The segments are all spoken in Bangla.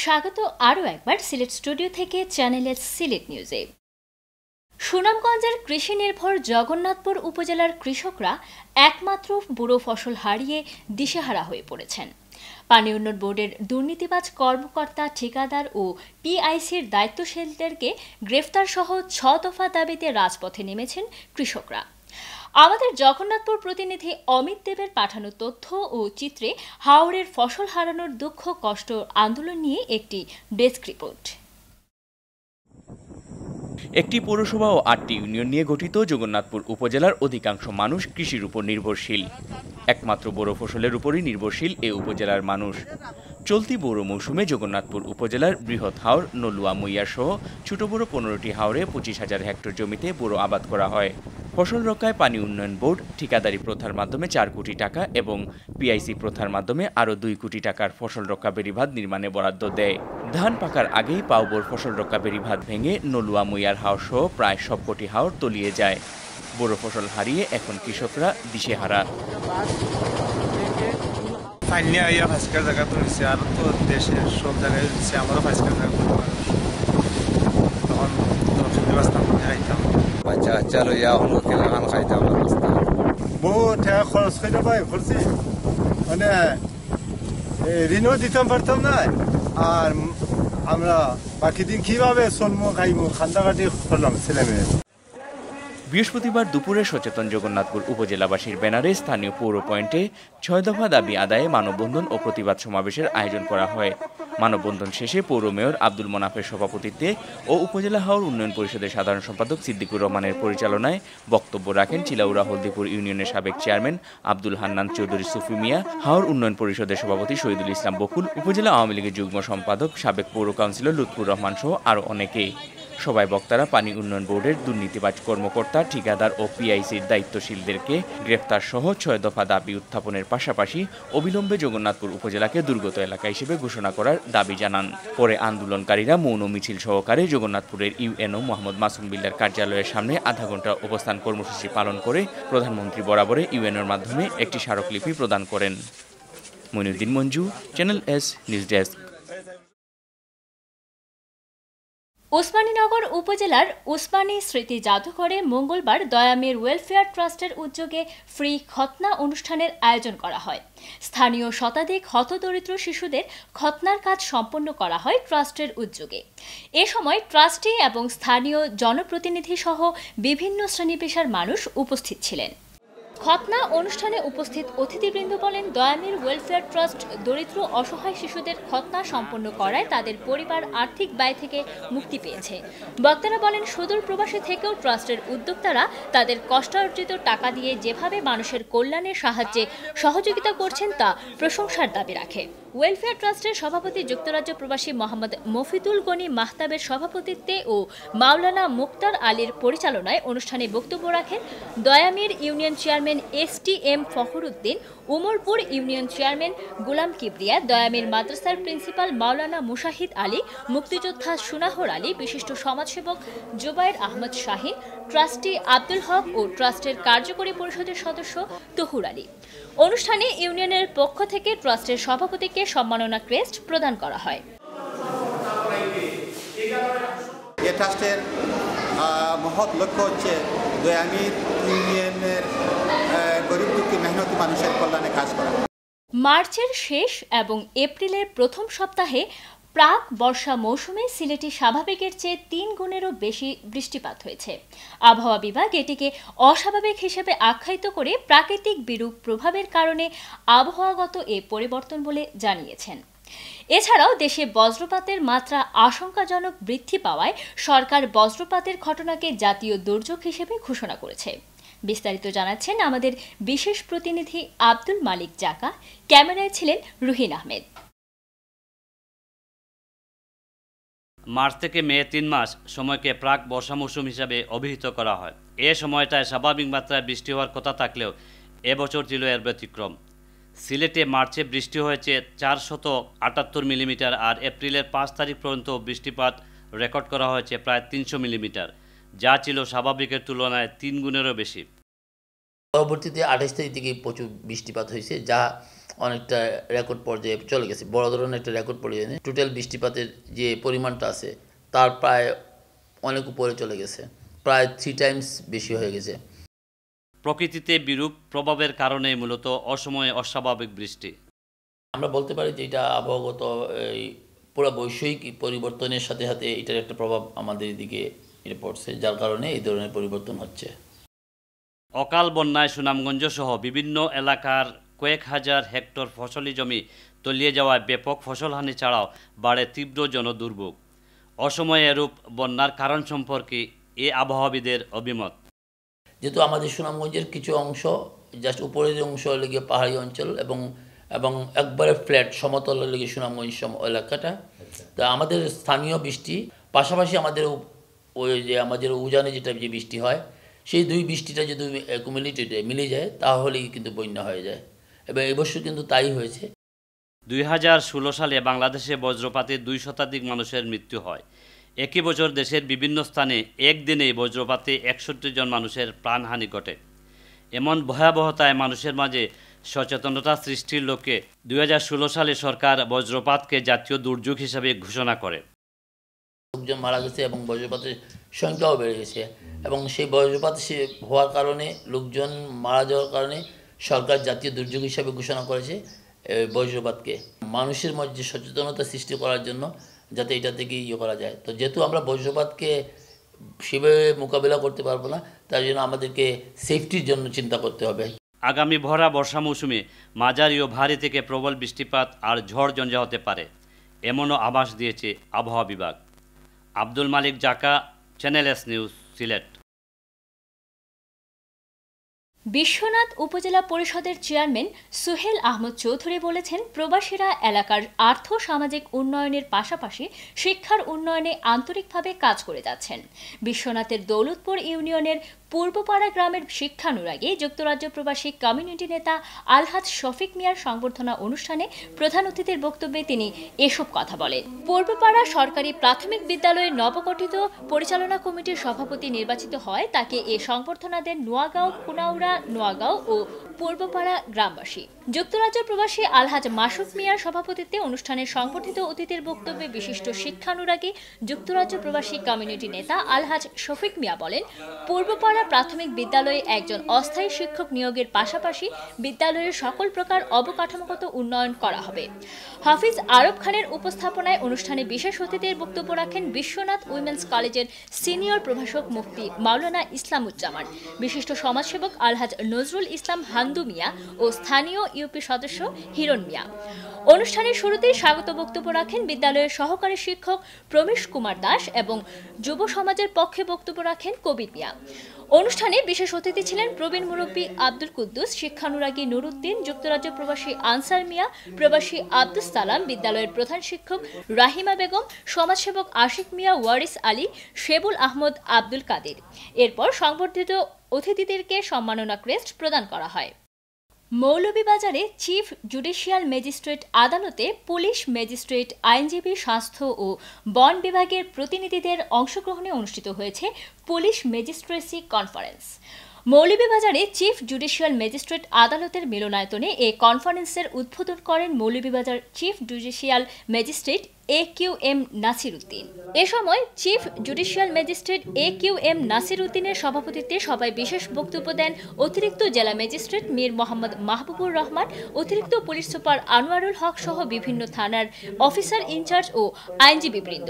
স্বাগত আরও একবার সিলেট স্টুডিও থেকে চ্যানেলের সিলেট নিউজে। সুনামগঞ্জের কৃষি নির্ভর জগন্নাথপুর উপজেলার কৃষকরা একমাত্র বুড়ো ফসল হারিয়ে দিশেহারা হয়ে পড়েছেন। পানি উন্নয়ন বোর্ডের দুর্নীতিবাজ কর্মকর্তা, ঠিকাদার ও পিআইসির দায়িত্বশীলদেরকে গ্রেফতার সহ ৬ দফা দাবিতে রাজপথে নেমেছেন কৃষকরা। আমাদের জগন্নাথপুর প্রতিনিধি অমিত দেবের পাঠানো তথ্য ও চিত্রে হাওরের ফসল হারানোর দুঃখ কষ্ট আন্দোলন নিয়ে একটি ডেস্ক রিপোর্ট। একটি পৌরসভা ও ৮টি ইউনিয়ন নিয়ে গঠিত জগন্নাথপুর উপজেলার অধিকাংশ মানুষ কৃষির উপর নির্ভরশীল। একমাত্র বড় ফসলের উপরই নির্ভরশীল এ উপজেলার মানুষ। চলতি বড় মৌসুমে জগন্নাথপুর উপজেলার বৃহৎ হাওর, নলুয়া, মইয়া সহ ছোট বড় ১৫টি হাওরে ২৫,০০০ হেক্টর জমিতে বোরো আবাদ করা হয়। ফসল রক্ষায় পানি উন্নয়ন বোর্ড ঠিকাদারি প্রথার মাধ্যমে ৪ কোটি টাকা এবং পিআইসি প্রথার মাধ্যমে আরও ২ কোটি টাকার ফসল রক্ষা বেড়িবাঁধ নির্মাণে বরাদ্দ দেয়। ধান পাকার আগেই পাউবোর ফসল রক্ষা বেড়িবাঁধ ভেঙে নলুয়া, মইয়ার হাওর সহ প্রায় সবকটি হাওর তলিয়ে যায়। বড় ফসল হারিয়ে এখন কৃষকরা দিশেহারা। বাচ্চা লইয়া হলো কেলান খাইতাম রাস্তা বহু টাকা খরচ করে পাই করছি, মানে ঋণও দিতাম পারতাম না। আর আমরা বাকি দিন কিভাবে চলবো, খাইবো, খান্দাকাটি করলাম ছেলে মেয়ে। বৃহস্পতিবার দুপুরে সচেতন জগন্নাথপুর উপজেলাবাসীর ব্যানারে স্থানীয় পৌর পয়েন্টে ৬ দফা দাবি আদায়ে মানববন্ধন ও প্রতিবাদ সমাবেশের আয়োজন করা হয়। মানববন্ধন শেষে পৌর মেয়র আব্দুল মোনাফের সভাপতিত্বে ও উপজেলা হাওর উন্নয়ন পরিষদের সাধারণ সম্পাদক সিদ্দিকুর রহমানের পরিচালনায় বক্তব্য রাখেন চিলাউড়া হলদিপুর ইউনিয়নের সাবেক চেয়ারম্যান আব্দুল হান্নান চৌধুরী সুফি মিয়া, হাওর উন্নয়ন পরিষদের সভাপতি শহীদুল ইসলাম বকুল, উপজেলা আওয়ামী লীগের যুগ্ম সম্পাদক সাবেক পৌর কাউন্সিলর লুৎফুর রহমান সহ আরও অনেকে। সবাই বক্তারা পানি উন্নয়ন বোর্ডের দুর্নীতিবাজ কর্মকর্তা, ঠিকাদার ও পিআইসির দায়িত্বশীলদেরকে গ্রেফতার সহ ৬ দফা দাবি উত্থাপনের পাশাপাশি অবিলম্বে জগন্নাথপুর উপজেলাকে দুর্গত এলাকা হিসেবে ঘোষণা করার দাবি জানান। পরে আন্দোলনকারীরা মৌন মিছিল সহকারে জগন্নাথপুরের ইউএনও মোহাম্মদ মাসুম বিল্লার কার্যালয়ের সামনে আধা ঘন্টা অবস্থান কর্মসূচি পালন করে প্রধানমন্ত্রী বরাবরে ইউএনওর মাধ্যমে একটি স্মারকলিপি প্রদান করেন। Moinuddin Manju, channel S news desk. Osmaninagar উপজেলার উসমানী স্মৃতি জাদুঘরে মঙ্গলবার দয়ামীর ওয়েলফেয়ার ট্রাস্টের উদ্যোগে ফ্রি খতনা অনুষ্ঠানের আয়োজন করা হয়। স্থানীয় শতাধিক হতদরিদ্র শিশুদের খতনার কাজ সম্পন্ন করা হয় ট্রাস্টের উদ্যোগে। এ সময় ট্রাস্টি এবং স্থানীয় জনপ্রতিনিধি সহ বিভিন্ন শ্রেণী পেশার মানুষ উপস্থিত ছিলেন। খতনা অনুষ্ঠানে উপস্থিত অতিথিবৃন্দ বলেন, দয়ামীর ওয়েলফেয়ার ট্রাস্ট দরিদ্র অসহায় শিশুদের খতনা সম্পন্ন করায় তাদের পরিবার আর্থিক ব্যয় থেকে মুক্তি পেয়েছে। বক্তারা বলেন, সুদূর প্রবাসী থেকেও ট্রাস্টের উদ্যোক্তারা তাদের কষ্টার্জিত টাকা দিয়ে যেভাবে মানুষের কল্যাণের সাহায্যে সহযোগিতা করছেন তা প্রশংসার দাবি রাখে। ওয়েলফেয়ার ট্রাস্টের সভাপতি যুক্তরাজ্য প্রবাসী মোহাম্মদ মফিদুল গনি মাহতাবের সভাপতিত্বে ও মাওলানা মুক্তার আলীর পরিচালনায় অনুষ্ঠানে বক্তব্য রাখেন Dayamir union chairman STM Fakhruddin, Umarpur union chairman Gulam Kibria, Dayamir মাদ্রাসার প্রিন্সিপাল মাওলানা মুশাহিদ আলী, মুক্তিযোদ্ধা সুনাহর আলী, বিশিষ্ট সমাজসেবক জুবায়ের আহমদ শাহিন, ট্রাস্টি আব্দুল হক ও ট্রাস্টের কার্যকরী পরিষদের সদস্য তহুর আলী। অনুষ্ঠানে ইউনিয়নের পক্ষ থেকে ট্রাস্টের সভাপতিকে সম্মাননা ক্রেস্ট প্রদান করা হয়। এই ট্রাস্টের মহৎ লক্ষ্য হচ্ছে দয়ামীর ইউনিয়নের গরিব দুঃখী মেহনতি মানুষের কল্যাণে কাজ করা। মার্চের শেষ এবং এপ্রিলের প্রথম সপ্তাহে প্রাক বর্ষা মৌসুমে সিলেটে স্বাভাবিকের চেয়ে ৩ গুণেরও বেশি বৃষ্টিপাত হয়েছে। আবহাওয়া বিভাগ এটিকে অস্বাভাবিক হিসেবে আখ্যায়িত করে প্রাকৃতিক বিরূপ প্রভাবের কারণে আবহাওয়াগত এ পরিবর্তন বলে জানিয়েছেন। এছাড়াও দেশে বজ্রপাতের মাত্রা আশঙ্কাজনক বৃদ্ধি পাওয়ায় সরকার বজ্রপাতের ঘটনাকে জাতীয় দুর্যোগ হিসেবে ঘোষণা করেছে। বিস্তারিত জানাচ্ছেন আমাদের বিশেষ প্রতিনিধি আব্দুল মালিক জাকা। ক্যামেরায় ছিলেন রুহিন আহমেদ। মার্চ থেকে মে ৩ মাস সময়কে প্রাক বর্ষা মৌসুম হিসাবে অভিহিত করা হয়। এ সময়টায় স্বাভাবিক মাত্রায় বৃষ্টি হওয়ার কথা থাকলেও এবছর ছিল এর ব্যতিক্রম। সিলেটে মার্চে বৃষ্টি হয়েছে ৪৭৮ মিলিমিটার, আর এপ্রিলের ৫ তারিখ পর্যন্ত বৃষ্টিপাত রেকর্ড করা হয়েছে প্রায় ৩০০ মিলিমিটার, যা ছিল স্বাভাবিকের তুলনায় ৩ গুণেরও বেশি। পরবর্তীতে ২৮ তারিখ থেকে প্রচুর বৃষ্টিপাত হয়েছে, যা অনেকটা রেকর্ড পর্যায়ে চলে গেছে, বড় ধরনের একটা রেকর্ড পর্যায়ে। টোটাল বৃষ্টিপাতের যে পরিমাণটা আছে তার প্রায় অনেক উপরে চলে গেছে, প্রায় 3 টাইমস বেশি হয়ে গেছে। প্রকৃতিতে বিরূপ প্রভাবের কারণে মূলত অসময়ে অস্বাভাবিক বৃষ্টি। আমরা বলতে পারি যে এটা আবহাওয়াগত এই পুরো বৈষয়িক পরিবর্তনের সাথে সাথে এটার একটা প্রভাব আমাদের দিকে এটা পড়ছে, যার কারণে এই ধরনের পরিবর্তন হচ্ছে। অকাল বন্যায় সুনামগঞ্জ সহ বিভিন্ন এলাকার কয়েক হাজার হেক্টর ফসলি জমি তলিয়ে যাওয়ায় ব্যাপক ফসলহানি ছাড়াও বাড়ে তীব্র জনদুর্ভোগ। অসময়ে এরূপ বন্যার কারণ সম্পর্কে এ আবহাওয়াবিদের অভিমত। যেহেতু আমাদের সুনামগঞ্জের কিছু অংশ জাস্ট উপরের অংশ লেগে পাহাড়ি অঞ্চল এবং একবারে ফ্ল্যাট সমতল লেগে সুনামগঞ্জ এলাকাটা, তা আমাদের স্থানীয় বৃষ্টি পাশাপাশি আমাদের ওই যে আমাদের উজানে যেটা যে বৃষ্টি হয় সেই দুই বৃষ্টিটা যদি অ্যাকুমুলেটেডে মিলে যায় তাহলেই কিন্তু বন্যা হয়ে যায়, এবং এবছর কিন্তু তাই হয়েছে। 2016 সালে বাংলাদেশে বজ্রপাতে 2 শতাধিক মানুষের মৃত্যু হয়। একই বছর দেশের বিভিন্ন স্থানে একদিনেই বজ্রপাতে 61 জন মানুষের প্রাণহানি ঘটে। এমন ভয়াবহতায় মানুষের মাঝে সচেতনতা সৃষ্টির লক্ষ্যে 2016 সালে সরকার বজ্রপাতকে জাতীয় দুর্যোগ হিসাবে ঘোষণা করে। লোকজন মারা গেছে এবং বজ্রপাতের সংখ্যাও বেড়ে গেছে, এবং সেই বজ্রপাত হওয়ার কারণে লোকজন মারা যাওয়ার কারণে সরকার জাতীয় দুর্যোগ হিসাবে ঘোষণা করেছে বজ্রপাতকে, মানুষের মধ্যে সচেতনতা সৃষ্টি করার জন্য, যাতে এটা থেকে করা যায়। তো যেহেতু আমরা বজ্রপাতকে সেভাবে মোকাবিলা করতে পারবো না, তার জন্য আমাদেরকে সেফটির জন্য চিন্তা করতে হবে। আগামী ভরা বর্ষা মৌসুমে মাঝারি ও ভারী থেকে প্রবল বৃষ্টিপাত আর ঝড় ঝঞ্ঝা হতে পারে, এমনও আভাস দিয়েছে আবহাওয়া বিভাগ। Abdul Malik Jaka, channel S news, Sylhet. Bishwanath উপজেলা পরিষদের চেয়ারম্যান সুহেল আহমদ চৌধুরী বলেছেন, প্রবাসীরা এলাকার আর্থ সামাজিক উন্নয়নের পাশাপাশি শিক্ষার উন্নয়নে আন্তরিকভাবে কাজ করে যাচ্ছেন। বিশ্বনাথের দৌলতপুর ইউনিয়নের পূর্বপাড়া গ্রামের শিক্ষানুরাগী যুক্তরাজ্য প্রবাসী কমিউনিটি নেতা আলহাজ শফিক মিয়ার সংবর্ধনা অনুষ্ঠানে প্রধান অতিথির বক্তব্যে তিনি এসব কথা বলেন। পূর্বপাড়া সরকারি প্রাথমিক বিদ্যালয়ের নবগঠিত পরিচালনা কমিটির সভাপতি নির্বাচিত হয় তাকে এ সংবর্ধনা দেন নোয়াগাঁও, কুনাউড়া, নোয়াগাঁও ও পূর্বপাড়া গ্রামবাসী। যুক্তরাজ্য প্রবাসী আলহাজ মাসুক মিয়ার সভাপতিত্বে অনুষ্ঠানে সংবর্ধিত অতিথির বক্তব্যে বিশিষ্ট শিক্ষানুরাগী যুক্তরাজ্য প্রবাসী কমিউনিটি নেতা আলহাজ শফিক মিয়া বলেন, পূর্বপাড়া প্রাথমিক বিদ্যালয়ে একজন অস্থায়ী শিক্ষক নিয়োগের পাশাপাশি বিদ্যালয়ের সকল প্রকার অবকাঠামোগত উন্নয়ন করা হবে। হাফিজ আরব খানের উপস্থাপনায় অনুষ্ঠানে বিশেষ অতিথির বক্তব্য রাখেন বিশ্বনাথ উইমেন্স কলেজের সিনিয়র প্রভাষক মুফতি মাওলানা ইসলামুজ্জামান, বিশিষ্ট সমাজসেবক আলহাজ নজরুল ইসলাম হান্দু মিয়া ও স্থানীয় ইউপি সদস্য হিরণ মিয়া। অনুষ্ঠানের শুরুতেই স্বাগত বক্তব্য রাখেন বিদ্যালয়ের সহকারী শিক্ষক প্রমেশ কুমার দাস এবং যুব সমাজের পক্ষে বক্তব্য রাখেন কবির মিয়া। অনুষ্ঠানে বিশেষ অতিথি ছিলেন প্রবীণ মুরব্বী আব্দুল কুদ্দুস, শিক্ষানুরাগী নুরুদ্দিন, যুক্তরাজ্য প্রবাসী আনসার মিয়া, প্রবাসী আব্দুস সালাম, বিদ্যালয়ের প্রধান শিক্ষক রাহিমা বেগম, সমাজসেবক আশিক মিয়া, ওয়ারিস আলী, শেবুল আহমদ, আব্দুল কাদের। এরপর সংবর্ধিত অতিথিদেরকে সম্মাননা ক্রেস্ট প্রদান করা হয়। মৌলভীবাজারে চিফ জুডিশিয়াল ম্যাজিস্ট্রেট আদালতে পুলিশ, ম্যাজিস্ট্রেট, আইনজীবী, স্বাস্থ্য ও বন বিভাগের প্রতিনিধিদের অংশগ্রহণে অনুষ্ঠিত হয়েছে পুলিশ ম্যাজিস্ট্রেসি কনফারেন্স। মৌলভীবাজারে চিফ জুডিশিয়াল ম্যাজিস্ট্রেট আদালতের মিলনায়তনে এ কনফারেন্সের উদ্বোধন করেন Moulvibazar chief judicial magistrate AQM Nasir Uddin. এ সময় chief judicial magistrate AQM Nasir উদ্দিনের সভাপতিত্বে সভায় বিশেষ বক্তব্য দেন অতিরিক্ত জেলা ম্যাজিস্ট্রেট মীর মোহাম্মদ মাহবুবুর রহমান, অতিরিক্ত পুলিশ সুপার আনোয়ারুল হক সহ বিভিন্ন থানার অফিসার ইনচার্জ ও আইনজীবীবৃন্দ।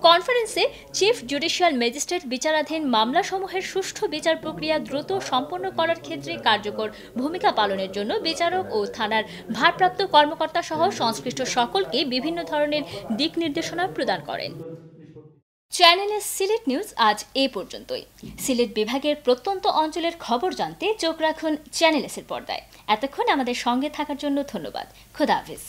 কনফারেন্সে চিফ জুডিশিয়াল ম্যাজিস্ট্রেট বিচারাধীন মামলাসমূহের সুষ্ঠু বিচার প্রক্রিয়া দ্রুত সম্পন্ন করার ক্ষেত্রে কার্যকর ভূমিকা পালনের জন্য বিচারক ও থানার ভারপ্রাপ্ত কর্মকর্তা সহ সংশ্লিষ্ট সকলকে বিভিন্ন ধরনের দিক নির্দেশনা প্রদান করেন। চ্যানেলের সিলেট নিউজ আজ এ পর্যন্তই। সিলেট বিভাগের প্রত্যন্ত অঞ্চলের খবর জানতে চোখ রাখুন চ্যানেল এর পর্দায়। এতক্ষণ আমাদের সঙ্গে থাকার জন্য ধন্যবাদ। খোদা হাফেজ।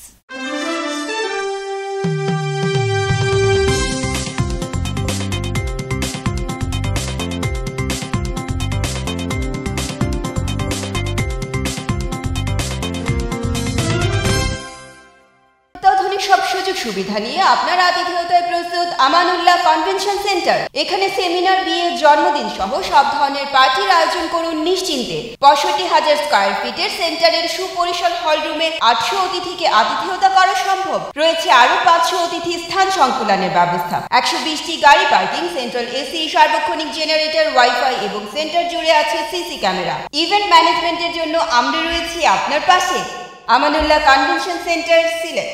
সব সুযোগ সুবিধা সুবিধা নিয়ে আপনার আতিথেয়তায় প্রস্তুত আমানুল্লাহ কনভেনশন সেন্টার। এখানে সেমিনার, বিয়ে, জন্মদিন সহ সব ধরনের পার্টির আয়োজন করুন নিশ্চিন্তে। 65,000 স্কয়ার ফিটের সেন্টারের সুপরিসর হলরুমে 800 অতিথিকে আতিথেয়তা করা সম্ভব। রয়েছে আরো 500 অতিথি স্থান সংকুলানের ব্যবস্থা। 120টি গাড়ি পার্কিং, সেন্ট্রাল এসি, সার্বক্ষণিক জেনারেটর, ওয়াইফাই এবং সেন্টার জুড়ে আছে সিসি ক্যামেরা। ইভেন্ট ম্যানেজমেন্টের জন্য আমরা রয়েছি আপনার পাশে। Amanullah convention centre, Sylhet.